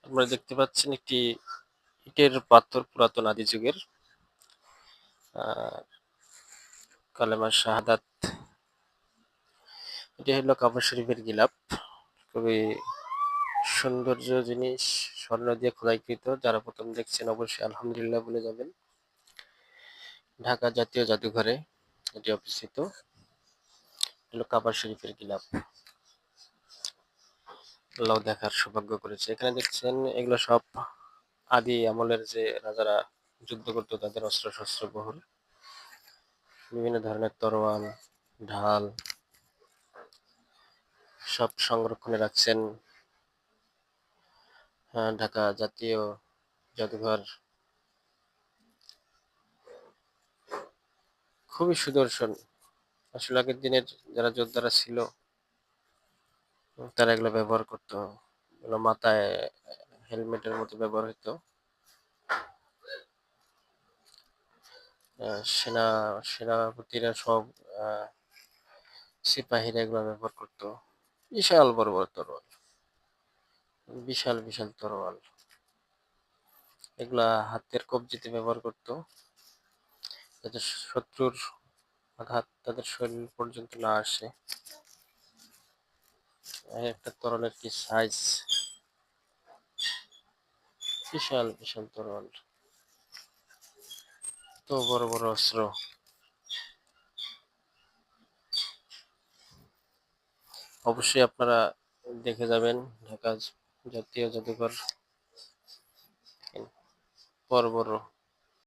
আপনারা দেখতে পাচ্ছেন একটি ইটের পাথর পুরাতন আদি যুগের কালেমা শাহাদাত। এটি হলো কাবা শরীফের গিলাফ। খুবই সৌন্দর্য জিনিস, স্বর্ণ দিয়ে খোদাইকৃত। যারা প্রথম দেখছেন অবশ্যই আলহামদুলিল্লাহ বলে যাবেন। ঢাকা জাতীয় জাদুঘরে এটি অবস্থিত। হলো কাবা শরীফের গিলাফ। আল্লাহ দেখার সৌভাগ্য করেছে। এখানে দেখছেন এগুলো সব আদি আমলের যে রাজারা যুদ্ধ করতো তাদের অস্ত্র শস্ত্র বহর, বিভিন্ন ধরনের তরোয়াল, ঢাল সব সংরক্ষণে রাখছেন ঢাকা জাতীয় জাদুঘর। খুবই সুদর্শন। আসলে আগের দিনের যারা যোদ্ধারা ছিল তারা এগুলো ব্যবহার করতো। এগুলো মাথায় হেলমেটের মতো ব্যবহার হতো। সেনা সেনাপতিরা সব সিপাহীরা এগুলো ব্যবহার করতো। বিশাল বড় বড় তরোয়াল, বিশাল বিশাল তরোয়াল। এগুলা হাতের কবজিতে ব্যবহার করতো যাতে শত্রুর আঘাত তাদের শরীর পর্যন্ত না আসে। একটা তরোয়ালের কি সাইজ! বিশাল বিশাল তরোয়াল, তো বড় বড় অস্ত্র। অবশ্যই আপনারা দেখে যাবেন ঢাকা জাতীয় জাদুঘর। বড় বড়